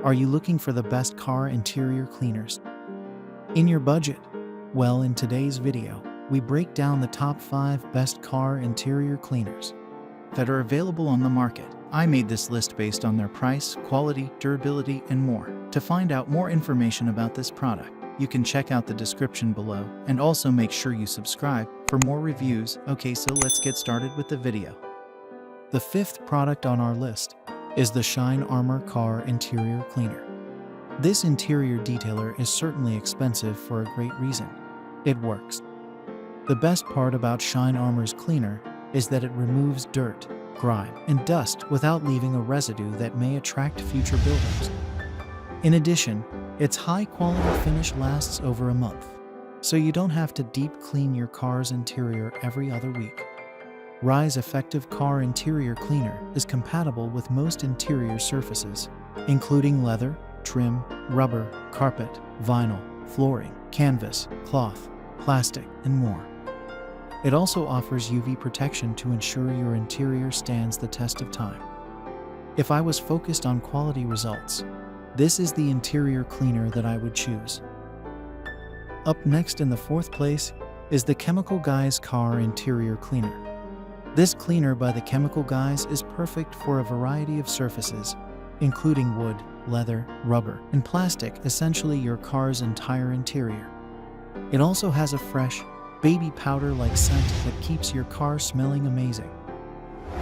Are you looking for the best car interior cleaners in your budget? Well, in today's video, we break down the top 5 best car interior cleaners that are available on the market. I made this list based on their price, quality, durability, and more. To find out more information about this product, you can check out the description below, and also make sure you subscribe for more reviews. Okay, so let's get started with the video. The 5th product on our list is the Shine Armor Car Interior Cleaner. This interior detailer is certainly expensive for a great reason. It works. The best part about Shine Armor's cleaner is that it removes dirt, grime, and dust without leaving a residue that may attract future builders. In addition, its high-quality finish lasts over a month, so you don't have to deep clean your car's interior every other week. Griz Effective Car Interior Cleaner is compatible with most interior surfaces, including leather, trim, rubber, carpet, vinyl, flooring, canvas, cloth, plastic, and more. It also offers UV protection to ensure your interior stands the test of time. If I was focused on quality results, this is the interior cleaner that I would choose. Up next in the 4th place is the Chemical Guys Car Interior Cleaner. This cleaner by the Chemical Guys is perfect for a variety of surfaces, including wood, leather, rubber, and plastic, essentially your car's entire interior. It also has a fresh, baby powder-like scent that keeps your car smelling amazing.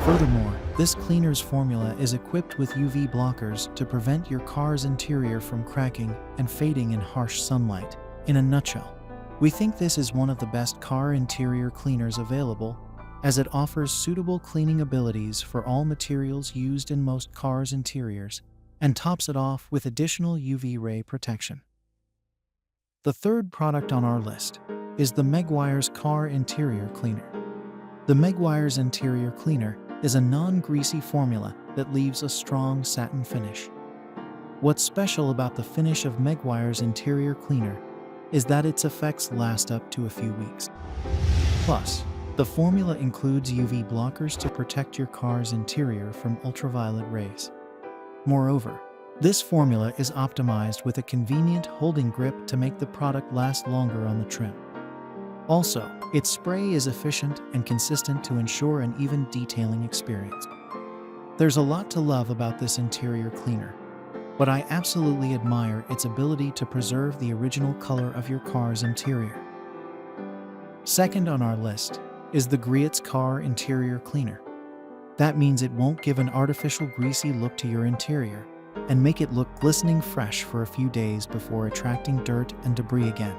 Furthermore, this cleaner's formula is equipped with UV blockers to prevent your car's interior from cracking and fading in harsh sunlight. In a nutshell, we think this is one of the best car interior cleaners available, as it offers suitable cleaning abilities for all materials used in most cars' interiors, and tops it off with additional UV ray protection. The 3rd product on our list is the Meguiars Car Interior Cleaner. The Meguiars Interior Cleaner is a non-greasy formula that leaves a strong satin finish. What's special about the finish of Meguiars Interior Cleaner is that its effects last up to a few weeks. Plus, the formula includes UV blockers to protect your car's interior from ultraviolet rays. Moreover, this formula is optimized with a convenient holding grip to make the product last longer on the trim. Also, its spray is efficient and consistent to ensure an even detailing experience. There's a lot to love about this interior cleaner, but I absolutely admire its ability to preserve the original color of your car's interior. Second on our list is the Griots Car Interior Cleaner. That means it won't give an artificial greasy look to your interior and make it look glistening fresh for a few days before attracting dirt and debris again.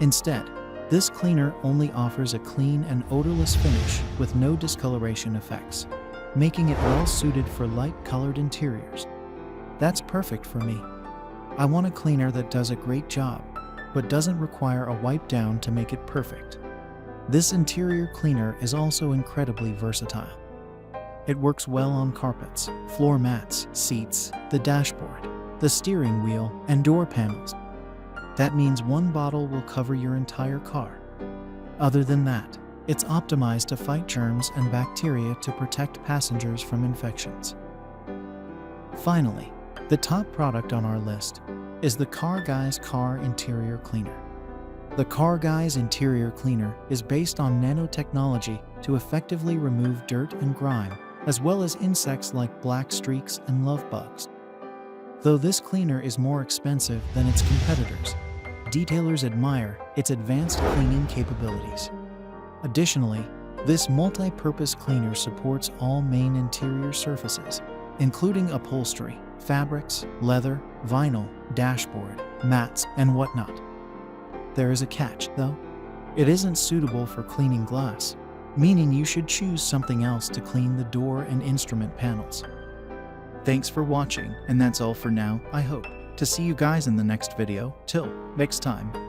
Instead, this cleaner only offers a clean and odorless finish with no discoloration effects, making it well suited for light-colored interiors. That's perfect for me. I want a cleaner that does a great job, but doesn't require a wipe down to make it perfect. This interior cleaner is also incredibly versatile. It works well on carpets, floor mats, seats, the dashboard, the steering wheel, and door panels. That means one bottle will cover your entire car. Other than that, it's optimized to fight germs and bacteria to protect passengers from infections. Finally, the top product on our list is the CaRu Guys Car Interior Cleaner. The CaRu Guys Interior Cleaner is based on nanotechnology to effectively remove dirt and grime, as well as insects like black streaks and love bugs. Though this cleaner is more expensive than its competitors, detailers admire its advanced cleaning capabilities. Additionally, this multi-purpose cleaner supports all main interior surfaces, including upholstery, fabrics, leather, vinyl, dashboard, mats, and whatnot. There is a catch, though. It isn't suitable for cleaning glass, meaning you should choose something else to clean the door and instrument panels. Thanks for watching, and that's all for now. I hope to see you guys in the next video. Till next time.